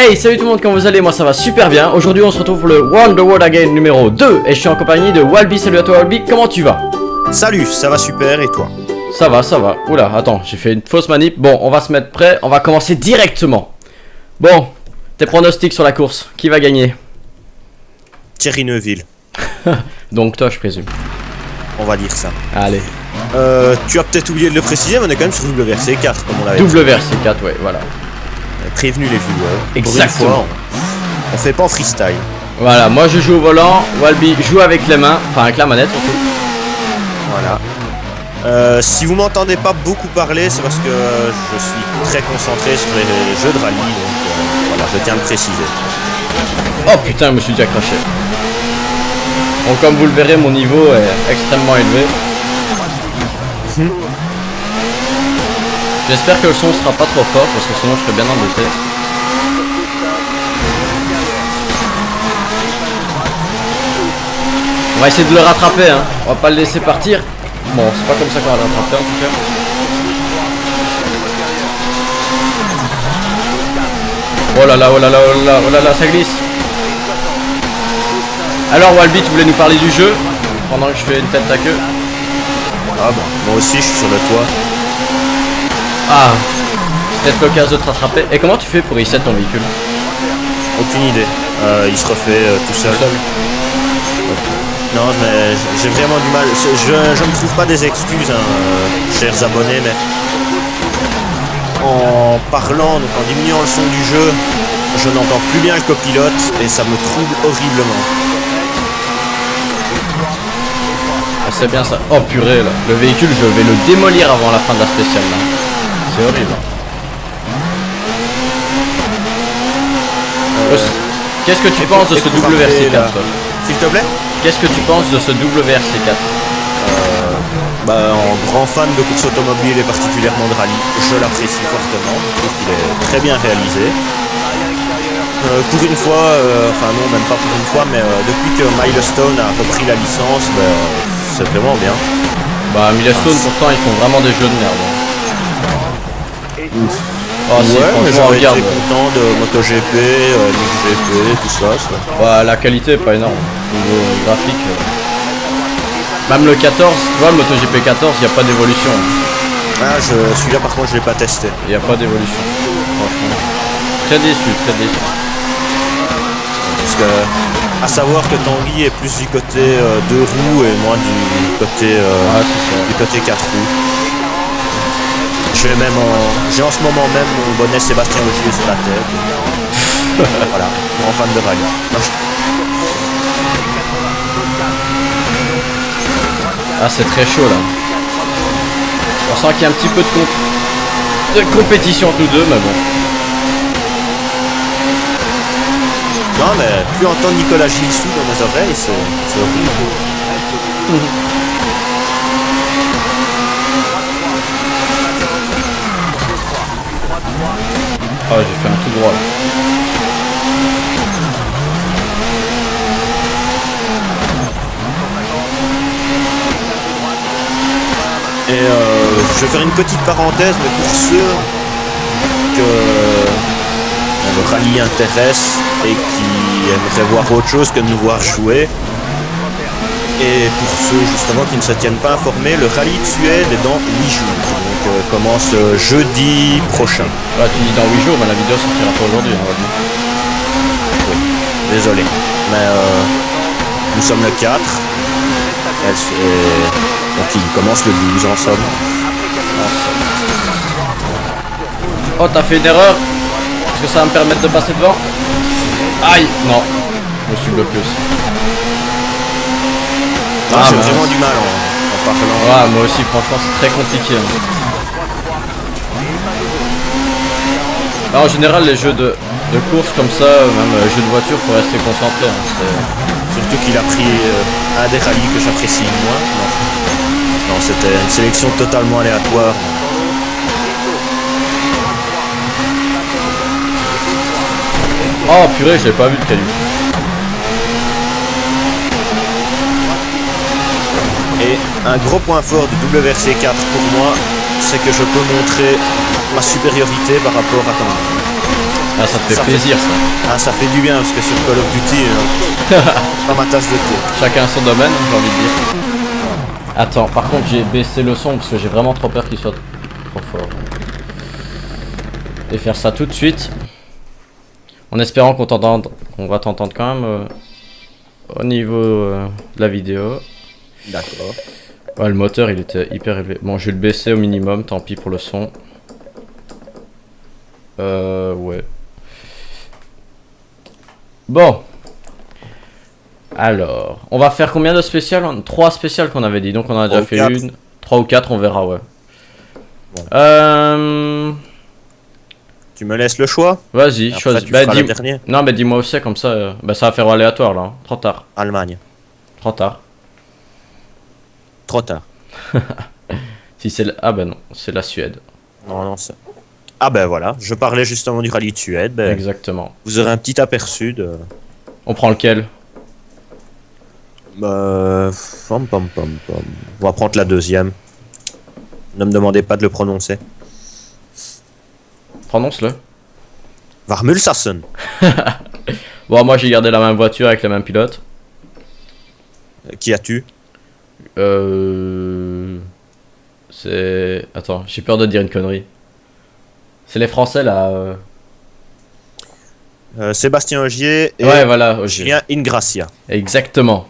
Hey, salut tout le monde, comment vous allez? Moi ça va super bien. Aujourd'hui on se retrouve pour le World the World Again numéro 2 et je suis en compagnie de Walby. Salut à toi Walby, comment tu vas? Salut, ça va super et toi? Ça va, ça va. Oula, attends, j'ai fait une fausse manip. Bon, on va se mettre prêt, on va commencer directement. Bon, tes pronostics sur la course, qui va gagner? Thierry Neuville, Donc toi je présume. on va dire ça. Allez, Tu as peut-être oublié de le préciser, mais on est quand même sur WRC4 comme on l'avait double WRC4, ouais, voilà. prévenu les viewers. Exactement. Pour une fois, on fait pas en freestyle. Voilà, moi je joue au volant, Walby joue avec les mains, enfin avec la manette surtout. Voilà. Si vous m'entendez pas beaucoup parler, c'est parce que je suis très concentré sur les jeux de rallye, donc voilà, je tiens à le préciser. Oh putain, je me suis déjà craché. Bon, comme vous le verrez, mon niveau est extrêmement élevé. J'espère que le son sera pas trop fort parce que sinon je serais bien embêté. On va essayer de le rattraper, hein. On va pas le laisser partir. Bon, c'est pas comme ça qu'on va le rattraper en tout cas. Oh là là, oh là là, oh là là, oh là là, ça glisse. Alors Walby, tu voulais nous parler du jeu pendant que je fais une tête à queue? Ah bon, moi aussi je suis sur le toit. Ah, c'est peut-être l'occasion de te rattraper. Et comment tu fais pour reset ton véhicule? Aucune idée. Il se refait tout seul. Non, mais j'ai vraiment du mal. Je ne trouve pas des excuses, hein, chers abonnés, mais en parlant, donc en diminuant le son du jeu, je n'entends plus bien le copilote et ça me trouble horriblement. Ah, c'est bien ça. Oh purée là. Le véhicule, je vais le démolir avant la fin de la spéciale là. C'est horrible. Qu'est-ce que tu penses de ce WRC4 toi? S'il te plaît? Qu'est-ce que tu penses de ce WRC4? En grand fan de course automobile et particulièrement de rallye, je l'apprécie fortement. Je trouve qu'il est très bien réalisé. Pour une fois, enfin non, même pas pour une fois, mais depuis que Milestone a repris la licence, c'est vraiment bien. Bah Milestone pourtant ils font vraiment des jeux de merde. Ouf. Oh si, Ouais, mais franchement j'aurais été regarde. content de MotoGP, MXGP, tout ça. Bah la qualité est pas énorme. Niveau graphique. Même le 14, tu vois le MotoGP 14, il n'y a pas d'évolution. Ah, celui-là par contre je l'ai pas testé. Il n'y a pas d'évolution. Franchement. Très déçu, très déçu. Parce que, à savoir que Tanguy est plus du côté 2 roues et moins du côté, du côté 4 roues. J'ai en ce moment même mon bonnet Sébastien Ogier sur la tête. Voilà, grand fan de rallye. Ah c'est très chaud là. On sent qu'il y a un petit peu de compétition entre nous deux, mais bon. Non mais plus entendre Nicolas Gilsou dans mes oreilles, c'est horrible. Ah j'ai fait un tout droit là. Et je vais faire une petite parenthèse, mais pour ceux que le rallye intéresse et qui aimeraient voir autre chose que de nous voir jouer, et pour ceux justement qui ne se tiennent pas informés, le rallye de Suède est dans 8 jours, donc commence jeudi prochain. Là tu dis dans 8 jours, mais la vidéo sortira pas aujourd'hui, on va dire. Oui, désolé, mais nous sommes le 4. Donc il commence le 12 en somme. Oh t'as fait une erreur. Est-ce que ça va me permettre de passer devant? Aïe. Non. Je me suis bloqué aussi. J'ai vraiment du mal en parlant. Ouais moi aussi franchement c'est très compliqué hein. Là, en général les jeux de course comme ça, même jeux de voiture, faut rester concentré hein. Surtout qu'il a pris un des rallyes que j'apprécie moins. Non, c'était une sélection totalement aléatoire. Oh purée, je l'ai pas vu le caillou. Et un gros point fort du WRC4 pour moi, c'est que je peux montrer ma supériorité par rapport à Tanguy. Ah, ça te fait Ça plaisir ça. Ah, ça fait du bien parce que sur Call of Duty, c'est pas ma tasse de thé. Chacun son domaine, j'ai envie de dire. Attends, par contre j'ai baissé le son parce que j'ai vraiment trop peur qu'il soit trop fort. Et faire ça tout de suite. En espérant qu'on t'entende, qu'on va t'entendre quand même au niveau de la vidéo. D'accord. Ouais, le moteur il était hyper élevé. Bon, je vais le baisser au minimum, tant pis pour le son. Ouais. Bon. Alors, on va faire combien de spéciales? 3 spéciales qu'on avait dit, donc on en a déjà fait 4. une. 3 ou 4, on verra, ouais. Bon. Tu me laisses le choix? Vas-y, Après, choisis. tu Bah, feras le dernier. non, mais dis-moi aussi, comme ça, bah, ça va faire aléatoire là. Hein. Trop tard. Allemagne. Trop tard. Trop tard. Si c'est ah bah non, c'est la Suède. Non, non, c'est... Ah ben voilà, je parlais justement du rallye de Suède. Ben, Exactement. vous aurez un petit aperçu de... On prend lequel? Pom, pom, pom, pom. On va prendre la deuxième. Ne me demandez pas de le prononcer. Prononce-le. Varmulsassen. Bon, moi j'ai gardé la même voiture avec le même pilote. Qui as-tu? C'est... Attends, j'ai peur de dire une connerie. C'est les Français là. Sébastien Ogier et Ouais, voilà, Ogier. Julien Ingracia. Exactement.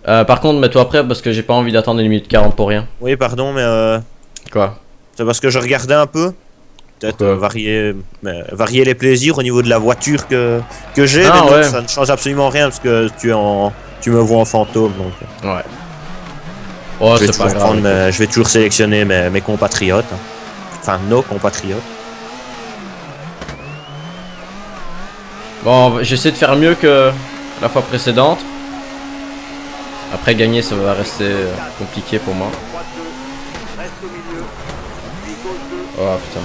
Par contre, mets-toi prêt parce que j'ai pas envie d'attendre 1 minute 40 pour rien. Oui, pardon, mais Quoi? c'est parce que je regardais un peu. Peut-être varier les plaisirs au niveau de la voiture que j'ai, Ah, mais non, ouais. ça ne change absolument rien parce que tu me vois en fantôme. Donc, Ouais. Oh, je vais c'est pas toujours grave. je vais toujours sélectionner mes compatriotes. Enfin, nos compatriotes. Bon, j'essaie de faire mieux que la fois précédente. Après, gagner, ça va rester compliqué pour moi. Oh putain.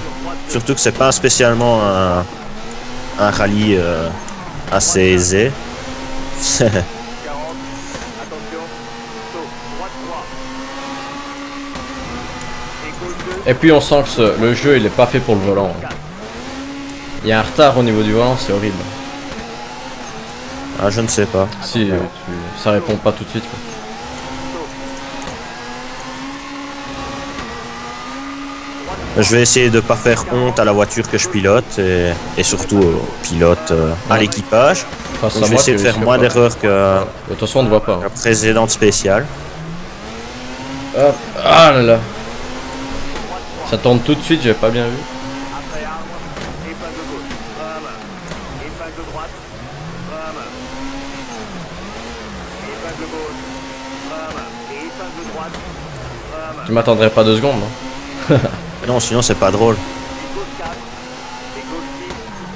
Surtout que c'est pas spécialement un rallye assez aisé. Et puis on sent que le jeu il est pas fait pour le volant. Il y a un retard au niveau du volant, c'est horrible. Ah, je ne sais pas. Si, ça répond pas tout de suite. Quoi. Je vais essayer de pas faire honte à la voiture que je pilote et surtout au pilote, à l'équipage. Face Donc à je vais moi, essayer de tu faire risques moins pas. d'erreurs que De toute façon, on ne voit pas. Hein. la précédente spéciale. Hop. Ah là là. Ça tourne tout de suite, j'avais pas bien vu. Tu m'attendrais pas 2 secondes. Hein. Non, sinon c'est pas drôle.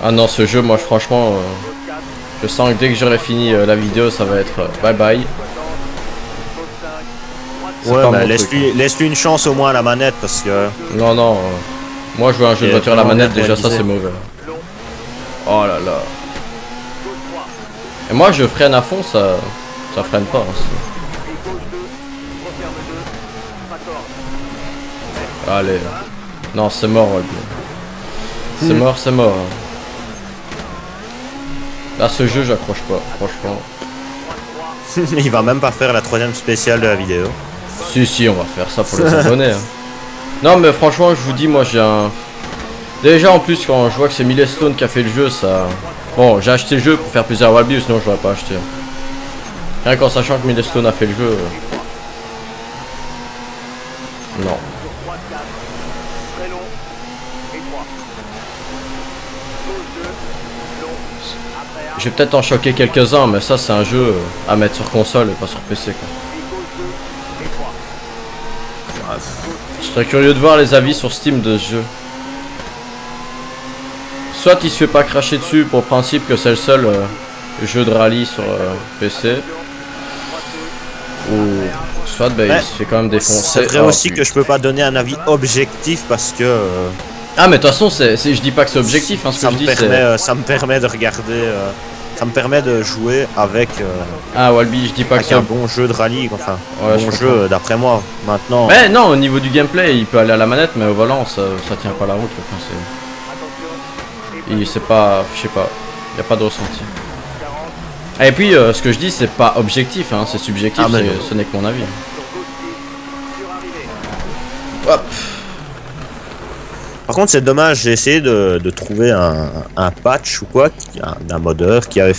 Ah non, ce jeu, moi franchement, je sens que dès que j'aurai fini la vidéo, ça va être bye bye. C'est Ouais, pas mais mon truc. laisse-lui une chance au moins à la manette parce que Non, non. Moi, jouer à un jeu de Et voiture à la vraiment manette, bien déjà ça réalisé. c'est mauvais. Oh là là. Et moi, je freine à fond, ça freine pas. Hein, allez. Non, c'est mort, ouais. C'est mort, c'est mort. Hein. Là, ce jeu, j'accroche pas, franchement. il va même pas faire la troisième spéciale de la vidéo. Si, on va faire ça pour les abonnés. Hein. Non, mais franchement, je vous dis, moi, j'ai un... Déjà, en plus, quand je vois que c'est Milestone qui a fait le jeu, ça... Bon, j'ai acheté le jeu pour faire plaisir à Walby, sinon je l'aurais pas acheté. Rien qu'en sachant que Milestone a fait le jeu... Non. Je vais peut-être en choquer quelques-uns, mais ça, c'est un jeu à mettre sur console et pas sur PC, quoi. Je serais curieux de voir les avis sur Steam de ce jeu. Soit il se fait pas cracher dessus pour le principe que c'est le seul jeu de rallye sur PC. Ou soit bah, il se fait quand même défoncer. C'est vrai aussi que je peux pas donner un avis objectif parce que Ah mais de toute façon je dis pas que c'est objectif hein, ce que je dis c'est... ça me permet de regarder, ça me permet de jouer avec, Ah Walby, je dis pas que avec c'est un bon jeu de rallye, quoi. Enfin Ouais, je bon comprends. jeu d'après moi. Maintenant, Mais non, au niveau du gameplay, il peut aller à la manette, mais au volant, ça tient pas la route. Enfin, Et c'est pas, je sais pas, y a pas de ressenti. Et puis ce que je dis c'est pas objectif, hein, c'est subjectif, Ah, ce n'est que mon avis. Hop. Par contre, c'est dommage, j'ai essayé de trouver un patch ou quoi, d'un modeur qui a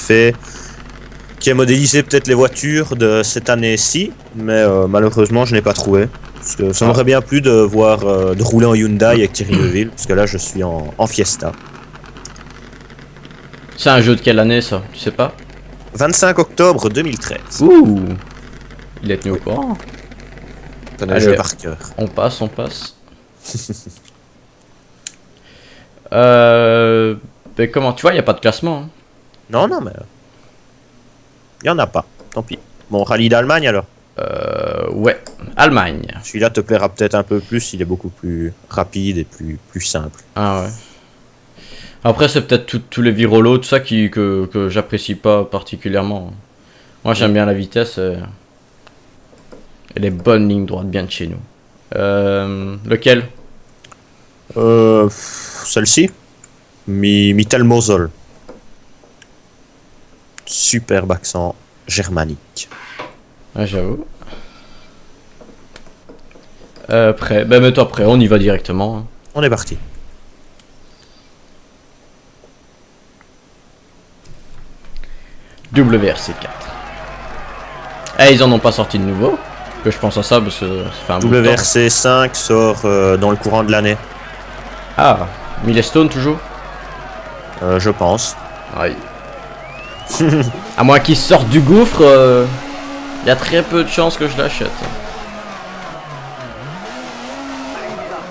modélisé peut-être les voitures de cette année-ci, mais malheureusement, je n'ai pas trouvé. Parce que ça m'aurait bien plu de voir, de rouler en Hyundai avec Thierry Neuville, parce que là, je suis en Fiesta. C'est un jeu de quelle année ça, tu sais pas? 25 octobre 2013. Ouh. Il est tenu au courant. T'en as Allez. joué par cœur. On passe. Mais comment, tu vois, il y a pas de classement. Hein. Non, non, mais... Il y en a pas, tant pis. Bon, rallye d'Allemagne alors. Ouais, Allemagne. Celui-là te plaira peut-être un peu plus, il est beaucoup plus rapide et plus simple. Ah ouais. Après, c'est peut-être tous les virolos, tout ça que j'apprécie pas particulièrement. Moi, j'aime bien la vitesse et les bonnes lignes droites bien de chez nous. Lequel? Celle-ci Mittelmosel. Superbe accent germanique. Ah, j'avoue. Prêt. Ben, mets-toi prêt, on y va directement. Hein. On est parti. WRC4. Eh, ils en ont pas sorti de nouveau. Que je pense à ça parce que ça fait un bout de temps. WRC5 sort dans le courant de l'année. Ah, Milestone toujours? Je pense. Aïe. À moins qu'ils sortent du gouffre, il y a très peu de chances que je l'achète.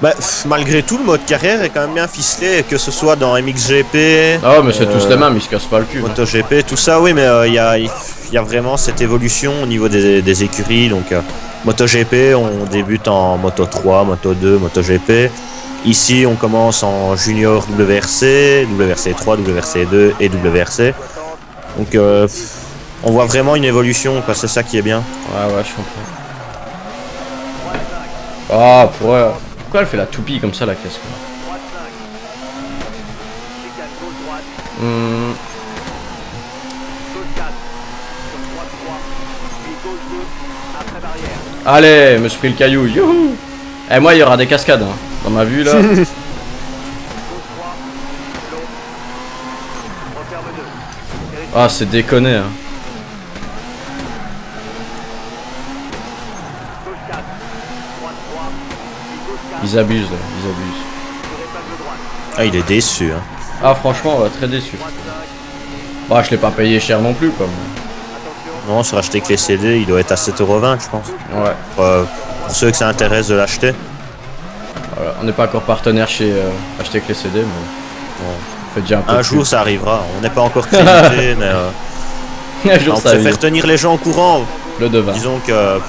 Bah, malgré tout, le mode carrière est quand même bien ficelé, que ce soit dans MXGP. Ah, mais c'est tous les mêmes, ils se cassent pas le cul. Hein. MotoGP, tout ça, oui, mais il y a vraiment cette évolution au niveau des écuries. Donc, MotoGP, on débute en Moto 3, Moto 2, MotoGP. Ici, on commence en Junior WRC, WRC 3, WRC 2 et WRC. Donc, on voit vraiment une évolution, quoi. C'est ça qui est bien. Ouais, je comprends. Ah, pourquoi elle fait la toupie comme ça, la caisse, quoi? Allez, me suis pris le caillou, youhou. Eh, moi, il y aura des cascades, hein, dans ma vue, là. Ah, c'est déconné, hein. Ils abusent, là, ils abusent. Ah, il est déçu, hein. Ah, franchement, très déçu. Bah, je l'ai pas payé cher non plus, quoi. Non, sur acheter que les CD, il doit être à 7,20 €, je pense. Ouais. Pour ceux que ça intéresse de l'acheter. Voilà. On n'est pas encore partenaire chez Acheter que les CD, mais bon, on fait déjà un peu. Un jour, ça arrivera. On n'est pas encore crédité, mais un jour, on ça préfère arrive. tenir les gens au courant. Le devin. Disons que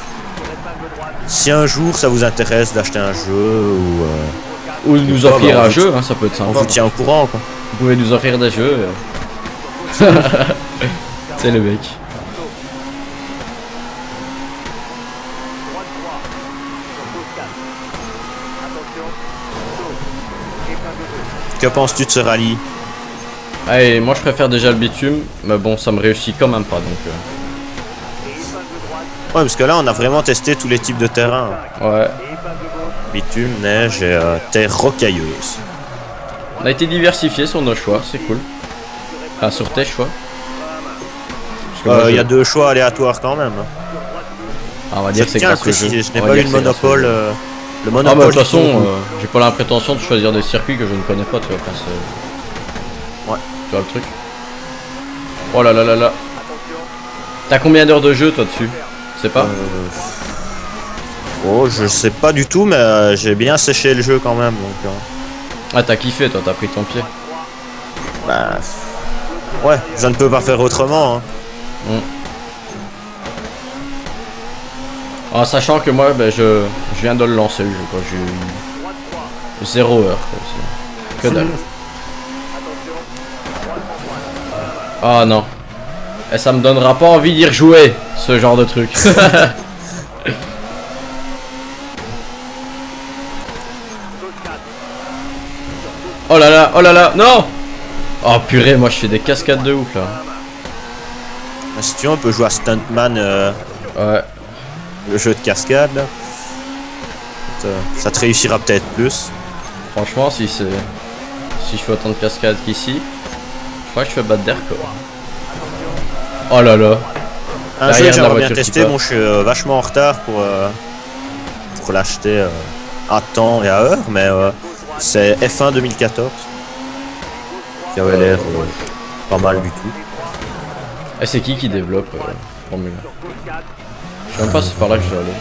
si un jour ça vous intéresse d'acheter un jeu Ou nous quoi, offrir bah, un jeu, hein, ça peut être on sympa. vous tient au courant, quoi. Vous pouvez nous offrir des jeux. C'est le mec. Que penses-tu de ce rallye? Allez, moi je préfère déjà le bitume, mais bon, ça me réussit quand même pas, donc... Ouais, parce que là, on a vraiment testé tous les types de terrain. Ouais. Bitume, neige et terre rocailleuse. On a été diversifié sur nos choix, c'est cool. Enfin, sur tes choix. Parce que moi, Il y a 2 choix aléatoires quand même. Ah, on va dire Je que c'est tiens à grâce au jeu. préciser, je n'ai On va pas eu dire le que c'est grâce au monopole. jeu. Le Ah bah de monopole. toute façon, du tout. j'ai pas l'imprétention de choisir des circuits que je ne connais pas, tu vois, enfin, c'est... Ouais. Tu vois le truc. Oh là là là là. T'as combien d'heures de jeu toi dessus? Je sais pas. Oh, je sais pas du tout, mais j'ai bien séché le jeu quand même. Donc, Ah t'as kiffé toi, t'as pris ton pied. bah, ouais, je ne peux pas faire autrement. Hein. En sachant que moi, ben, je viens de le lancer le jeu, quoi. J'ai eu 0 heure, quoi, aussi. Que dalle. Ah non. Et ça me donnera pas envie d'y rejouer, ce genre de truc. Oh là là, non. Oh purée, moi je fais des cascades de ouf là. Si tu veux, on peut jouer à Stuntman, Ouais. le jeu de cascade. Là. Ça te réussira peut-être plus. Franchement, si je fais autant de cascades qu'ici, je crois que je fais battre d'air quoi. Oh là là. Un Derrière jeu que la j'aimerais bien voiture qui tester, part. bon je suis vachement en retard pour l'acheter à temps et à heure, mais c'est F1 2014. Qui avait l'air pas mal du tout. Et c'est qui développe Formule 1? Je sais même pas si c'est par là que je vais aller.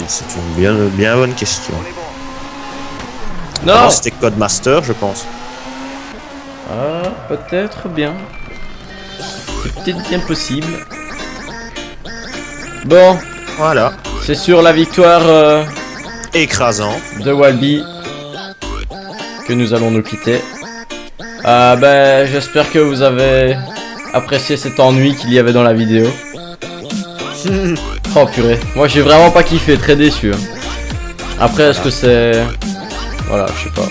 C'est une bien bonne question. Non. Avant, c'était Codemaster, je pense. Ah, peut-être bien. C'est peut-être bien possible. Bon, Voilà. c'est sur la victoire Écrasant. de Walby que nous allons nous quitter. Ben, j'espère que vous avez apprécié cet ennui qu'il y avait dans la vidéo. Oh purée, moi j'ai vraiment pas kiffé, très déçu. Hein. Après, est-ce que c'est... Voilà, je sais pas.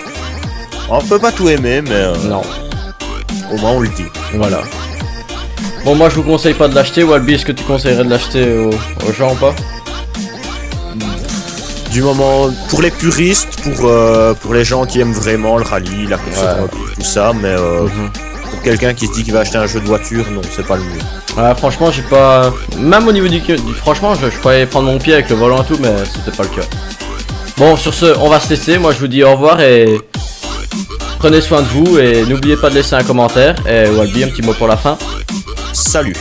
On peut pas tout aimer, mais Non, au moins on le dit. voilà. Bon, moi je vous conseille pas de l'acheter. Walby, est-ce que tu conseillerais de l'acheter aux gens ou pas? Du moment, pour les puristes, pour les gens qui aiment vraiment le rallye, la course automobile, tout ça, mais pour quelqu'un qui se dit qu'il va acheter un jeu de voiture, non, c'est pas le mieux. Ouais, franchement, j'ai pas... Même au niveau du... Franchement, je croyais prendre mon pied avec le volant et tout, mais c'était pas le cas. Bon, sur ce, on va se laisser. Moi, je vous dis au revoir et... Prenez soin de vous et n'oubliez pas de laisser un commentaire. Et Walby, un petit mot pour la fin. Salut.